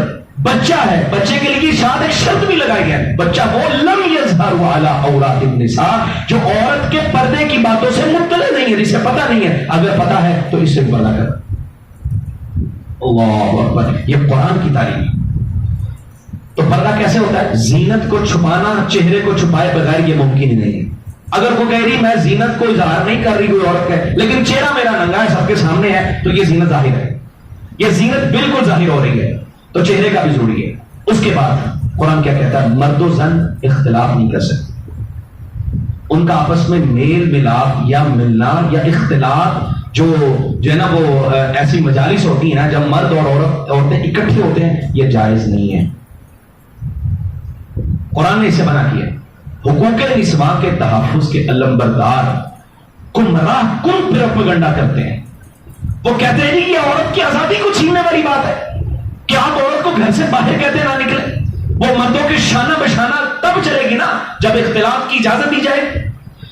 بچہ ہے, بچے کے لیے شاید ایک شرط بھی لگائی گیا, بچہ وہ لم یظہر علی عورات النساء, جو عورت کے پردے کی باتوں سے مطلع نہیں ہے, جسے پتہ نہیں ہے. اگر پتہ ہے تو اس سے پردہ کر. اللہ اکبر, یہ قرآن کی تعلیم. تو پردہ کیسے ہوتا ہے؟ زینت کو چھپانا, چہرے کو چھپائے بغیر یہ ممکن ہی نہیں ہے. اگر وہ کہہ رہی میں زینت کو اظہار نہیں کر رہی کوئی عورت کا, لیکن چہرہ میرا ننگا ہے سب کے سامنے ہے, تو یہ زینت ظاہر ہے, یہ زینت بالکل ظاہر ہو رہی ہے, تو چہرے کا بھی ضروری ہے. اس کے بعد قرآن کیا کہتا ہے؟ مرد و زن اختلاف نہیں کر سکتے. ان کا آپس میں میل ملاپ یا ملنا یا اختلاط جو ہے نا وہ ایسی مجالس ہوتی ہیں نا جب مرد اور عورتیں اکٹھے ہوتے ہیں, یہ جائز نہیں ہے. قرآن نے اسے منع کیا. حقوق نسواں کے تحفظ کے علمبردار گمراہ کن پروپیگنڈا کرتے ہیں. وہ کہتے ہیں یہ عورت کی آزادی کو چھیننے والی بات ہے کہ آپ عورت کو گھر سے باہر کہتے نہ نکلے. وہ مردوں کے شانہ بشانہ تب چلے گی نا جب اختلاف کی اجازت دی جائے.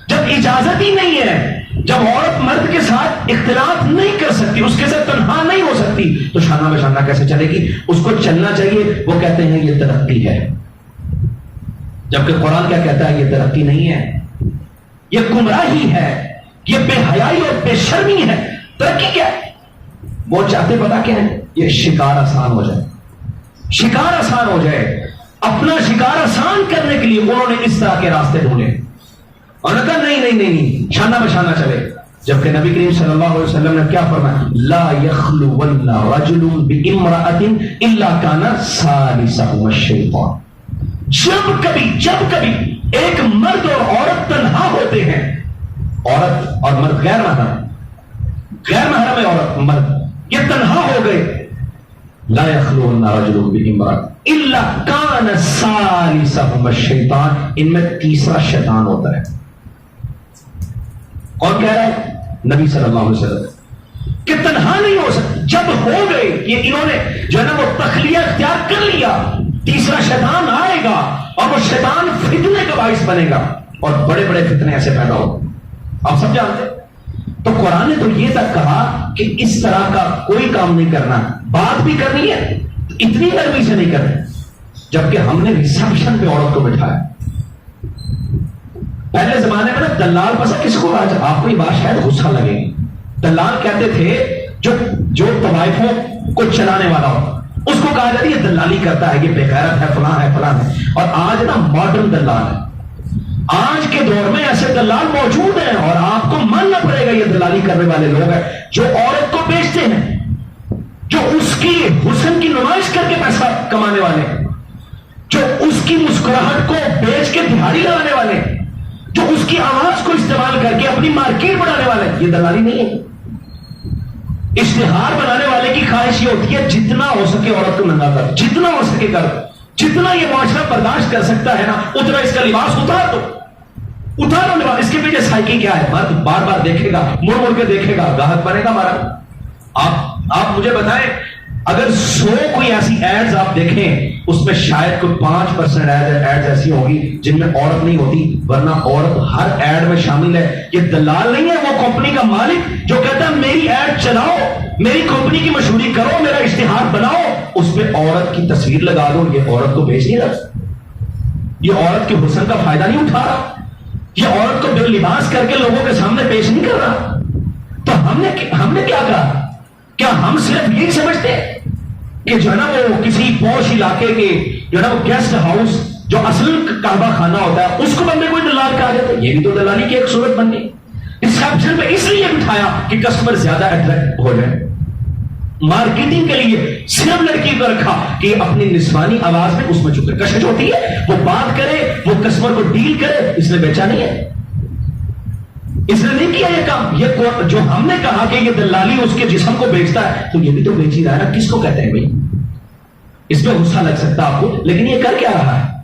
جب اجازت ہی نہیں ہے, جب عورت مرد کے ساتھ اختلاف نہیں کر سکتی, اس کے ساتھ تنہا نہیں ہو سکتی, تو شانہ بشانہ کیسے چلے گی؟ اس کو چلنا چاہیے. وہ کہتے ہیں یہ ترقی ہے, جبکہ قرآن کیا کہتا ہے؟ یہ ترقی نہیں ہے, یہ گمراہی ہے, یہ بے حیائی اور بے شرمی ہے. ترقی کیا ہے؟ وہ چاہتے پتا کیا ہے؟ یہ شکار آسان ہو جائے, شکار آسان ہو جائے. اپنا شکار آسان کرنے کے لیے انہوں نے اس طرح کے راستے ڈھونڈے اور نے کہا نہیں شانہ بشانہ چلے. جبکہ نبی کریم صلی اللہ علیہ وسلم نے کیا فرمایا؟ لا یخلون رجل بامرأۃ الا کان ثالثہما الشیطان. جب کبھی ایک مرد اور عورت تنہا ہوتے ہیں, عورت اور مرد غیر محرم ہے, عورت مرد یہ تنہا ہو گئے, لا یخلون رجل بامرأۃ الا کان ثالثہما الشیطان, ان میں تیسرا شیطان ہوتا ہے. کون کہہ رہا ہے؟ نبی صلی اللہ علیہ وسلم. کہ تنہا نہیں ہو سکتے. جب ہو گئے یہ انہوں نے جو ہے نا وہ تخلیہ اختیار کر لیا, تیسرا شیطان آئے گا اور وہ شیطان فتنے کا باعث بنے گا اور بڑے بڑے فتنے ایسے پیدا ہو. آپ سب جانتے ہیں. تو قرآن نے تو یہ تک کہا کہ اس طرح کا کوئی کام نہیں کرنا. بات بھی کرنی ہے اتنی نرمی سے نہیں کرنا. جبکہ ہم نے ریسیپشن پہ عورت کو بٹھایا. پہلے زمانے میں نا دلال پسا کس کو آج آپ کو یہ بات شاید غصہ لگے گی. دلال کہتے تھے جو طوائفوں کو چلانے والا ہو اس کو کہا جاتا ہے یہ دلالی کرتا ہے, یہ بے غیرت ہے, فلاں ہے فلاں ہے. اور آج نا ماڈرن دلال ہے. آج کے دور میں ایسے دلال موجود ہیں اور آپ کو ماننا پڑے گا یہ دلالی کرنے والے لوگ ہیں جو عورت کو بیچتے ہیں, جو اس کی حسن کی نمائش کر کے پیسہ کمانے والے, جو اس کی مسکراہٹ کو بیچ کے دہاڑی لگانے والے, جو اس کی آواز کو استعمال کر کے اپنی مارکیٹ بڑھانے والے. یہ دلالی نہیں ہے. اشتہار بنانے والے کی خواہش یہ ہوتی ہے جتنا ہو سکے عورت کو ننگا کر, جتنا ہو سکے کر, جتنا یہ معاشرہ برداشت کر سکتا ہے نا اتنا اس کا لباس اتار دو, اتارو لباس. اس کے پیچھے سائیکی کیا ہے؟ مرد بار بار دیکھے گا, مڑ مڑ کے دیکھے گا, گاہک بنے گا ہمارا. آپ مجھے بتائیں اگر 100 کوئی ایسی ایڈز آپ دیکھیں اس میں شاید کوئی 5% ایڈز ایسی ہوگی جن میں عورت نہیں ہوتی, ورنہ عورت ہر ایڈ میں شامل ہے. یہ دلال نہیں ہے, وہ کمپنی کا مالک جو کہتا ہے میری ایڈ چلاؤ, میری کمپنی کی مشہوری کرو, میرا اشتہار بناؤ, اس میں عورت کی تصویر لگا دو. یہ عورت کو بیچ نہیں رہا, یہ عورت کے حسن کا فائدہ نہیں اٹھا رہا, یہ عورت کو بے لباس کر کے لوگوں کے سامنے پیش نہیں کر رہا. تو ہم نے کیا کہا؟ کیا ہم صرف یہی سمجھتے کہ جو ہے نا وہ کسی پوش علاقے کے جو ہے نا وہ گیسٹ ہاؤس جو اصل کعبہ خانہ ہوتا ہے اس کو بندے کوئی دلال کہا جاتا ہے؟ یہ بھی تو دلالی کی ایک صورت بن گئی. ریسیپشن پہ اس لیے بٹھایا کہ کسٹمر زیادہ اٹریکٹ ہو جائے. مارکیٹنگ کے لیے صرف لڑکی کو رکھا کہ اپنی نسوانی آواز میں اس میں چونکہ کشش ہوتی ہے وہ بات کرے, وہ کسٹمر کو ڈیل کرے. اس نے بیچا نہیں ہے, اس نے نہیں کیا یہ کام. یہ جو ہم نے کہا کہ یہ دلالی اس کے جسم کو بیچتا ہے تو یہ بھی تو بیچ ہی رہا ہے نا. کس کو کہتے ہیں بھائی؟ اس پہ غصہ لگ سکتا آپ کو, لیکن یہ کر کیا رہا ہے؟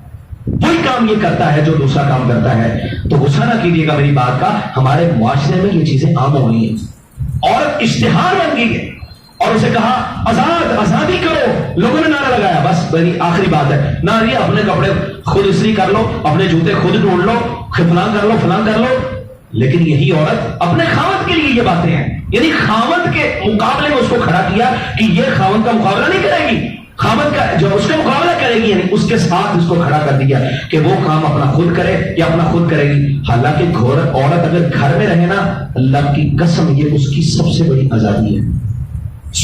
وہی کام یہ کرتا ہے جو دوسرا کام کرتا ہے. تو غصہ نہ کیجیے گا میری بات کا. ہمارے معاشرے میں یہ چیزیں عام ہو رہی ہیں. عورت اشتہار بن گئی ہے, اور اسے کہا آزادی کرو. لوگوں نے نعرہ لگایا. بس میری آخری بات ہے نہ یہ اپنے کپڑے خود استری کر لو, اپنے جوتے خود ڈھونڈ لو, فلاں کر لو فلاں کر لو. لیکن یہی عورت اپنے خاوند کے لیے یہ باتیں ہیں, یعنی خاوند کے مقابلے میں اس کو کھڑا کیا کہ یہ خاوند کا مقابلہ نہیں کرے گی, خاوند کا جو اس کا مقابلہ کرے گی, یعنی اس کے ساتھ اس کو کھڑا کر دیا کہ وہ کام اپنا خود کرے یا اپنا خود کرے گی. حالانکہ عورت اگر گھر میں رہے نا, اللہ کی قسم یہ اس کی سب سے بڑی آزادی ہے,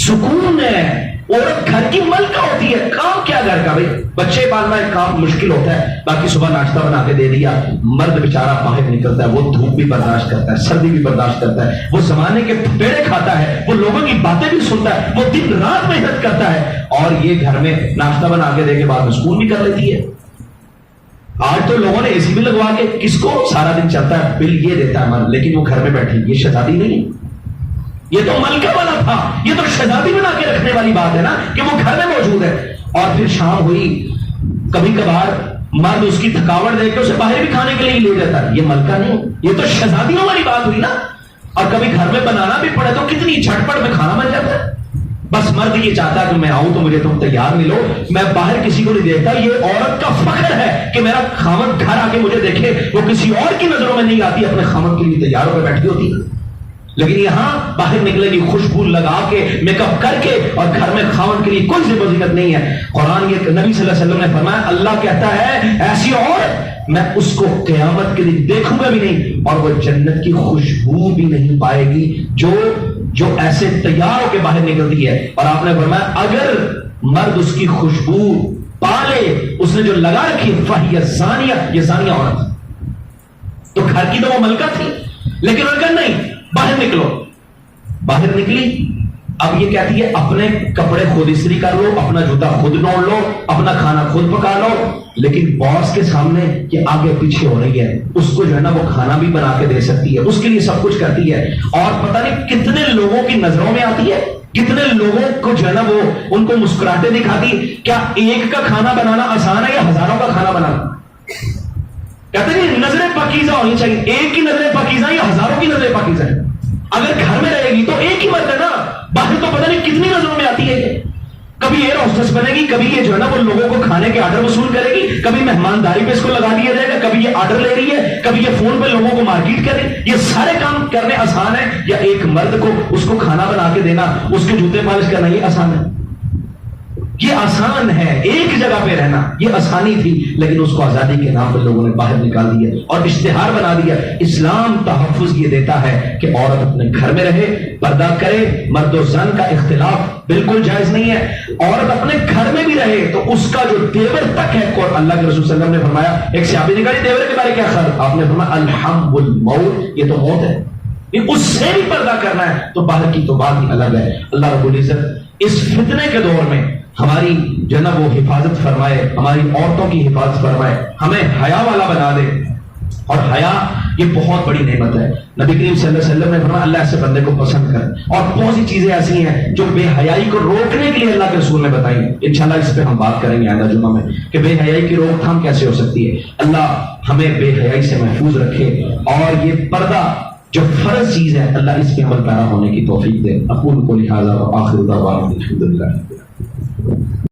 سکون ہے. عورت گھر کی ملکہ ہوتی ہے. کام کیا گھر کا, بھائی بچے پالنا ایک کام مشکل ہوتا ہے, باقی صبح ناشتہ بنا کے دے دیا. مرد بیچارہ باہر نکلتا ہے, وہ دھوپ بھی برداشت کرتا ہے, سردی بھی برداشت کرتا ہے, وہ زمانے کے پیڑے کھاتا ہے, وہ لوگوں کی باتیں بھی سنتا ہے, وہ دن رات محنت کرتا ہے, اور یہ گھر میں ناشتہ بنا کے دے کے بعد میں سکون بھی کر لیتی ہے. آج تو لوگوں نے اے سی بھی لگوا کے کس کو سارا دن چلتا ہے, بل یہ دیتا ہے مرد, لیکن وہ گھر میں بیٹھی. یہ شہزادی نہیں, یہ تو ملکہ والا تھا, یہ تو شہزادی بنا کے رکھنے والی بات ہے نا کہ وہ گھر میں موجود ہے. اور پھر شام ہوئی, کبھی کبھار مرد اس کی تھکاوٹ دیکھ کے اسے باہر بھی کھانے کے لیے لے جاتا ہے. یہ ملکہ نہیں, یہ تو شہزادیوں والی بات ہوئی نا. اور کبھی گھر میں بنانا بھی پڑے تو کتنی جھٹپٹ میں کھانا بن جاتا ہے. بس مرد یہ چاہتا ہے کہ میں آؤں تو مجھے تم تیار ملو, میں باہر کسی کو نہیں دیکھتا. یہ عورت کا فخر ہے کہ میرا خاوند گھر آ کے مجھے دیکھے, وہ کسی اور کی نظروں میں نہیں آتی, اپنے خاوند کے لیے تیار ہو کے بیٹھی ہوتی ہے. لیکن یہاں باہر نکلے گی خوشبو لگا کے, میک اپ کر کے, اور گھر میں خاوند کے لیے کوئی ذمہ داری نہیں ہے. قرآن یہ نبی صلی اللہ علیہ وسلم نے فرمایا, اللہ کہتا ہے ایسی عورت میں اس کو قیامت کے دن دیکھوں گا بھی نہیں, اور وہ جنت کی خوشبو بھی نہیں پائے گی جو ایسے تیار ہو کے باہر نکلتی ہے. اور آپ نے فرمایا اگر مرد اس کی خوشبو پالے, اس نے جو لگا رکھی فہی زانیہ, یہ زانیہ عورت. تو گھر کی تو وہ ملکہ تھی, لیکن اگر نہیں باہر نکلو, باہر نکلی. اب یہ کہتی ہے اپنے کپڑے خود استری کر لو, اپنا جوتا خود ڈھونڈ لو, اپنا کھانا خود پکا لو. لیکن باس کے سامنے یہ آگے پیچھے ہو رہی ہے, اس کو جو ہے نا وہ کھانا بھی بنا کے دے سکتی ہے, اس کے لیے سب کچھ کرتی ہے. اور پتہ نہیں کتنے لوگوں کی نظروں میں آتی ہے, کتنے لوگوں کو جو ہے نا وہ ان کو مسکراتے دکھاتی. کیا ایک کا کھانا بنانا آسان ہے یا ہزاروں کا کھانا بنانا؟ کہتے ہیں نظریں پاکیزہ ہونی چاہیے. ایک کی نظریں پاکیزہ یا ہزاروں کی نظریں پاکیزہ ہے؟ اگر گھر میں رہے گی تو ایک ہی مرد ہے نا, باہر تو پتہ نہیں کتنی نظروں میں آتی ہے. یہ کبھی ایئر ہوسٹس بنے گی, کبھی یہ جو ہے نا وہ لوگوں کو کھانے کے آرڈر وصول کرے گی, کبھی مہمانداری پہ اس کو لگا دیا جائے گا, کبھی یہ آرڈر لے رہی ہے, کبھی یہ فون پہ لوگوں کو مارکیٹ کرے. یہ سارے کام کرنے آسان ہے یا ایک مرد کو اس کو کھانا بنا کے دینا, اس کے جوتے پالش کرنا, یہ آسان ہے؟ یہ آسان ہے, ایک جگہ پہ رہنا یہ آسانی تھی, لیکن اس کو آزادی کے نام پہ لوگوں نے باہر نکال دیا اور اشتہار بنا دیا. اسلام تحفظ یہ دیتا ہے کہ عورت اپنے گھر میں رہے, پردہ کرے, مرد و زن کا اختلاف بالکل جائز نہیں ہے. عورت اپنے گھر میں بھی رہے تو اس کا جو دیور تک ہے, اور اللہ کے رسول صلی اللہ علیہ وسلم نے فرمایا, ایک صحابی نے کہا دیور کے بارے کیا خیال؟ آپ نے فرمایا الحم الموت, یہ تو موت ہے, اس سے بھی پردہ کرنا ہے. تو باہر کی تو بات ہی الگ ہے. اللہ رب العزت اس فتنے کے دور میں ہماری جو ہے نا وہ حفاظت فرمائے, ہماری عورتوں کی حفاظت فرمائے, ہمیں حیا والا بنا دے. اور حیا یہ بہت بڑی نعمت ہے. نبی کریم صلی اللہ علیہ وسلم نے فرمایا اللہ ایسے بندے کو پسند کر. اور بہت سی چیزیں ایسی ہیں جو بے حیائی کو روکنے کے لیے اللہ کے رسول نے بتائی. انشاءاللہ اس پہ ہم بات کریں گے آئندہ جمعہ میں کہ بے حیائی کی روک تھام کیسے ہو سکتی ہے. اللہ ہمیں بے حیائی سے محفوظ رکھے, اور یہ پردہ جو فرض چیز ہے اللہ اس پہ عمل پیرا ہونے کی توفیق دے. اقول قولی ھذا وآخر دعوانا الحمدللہ.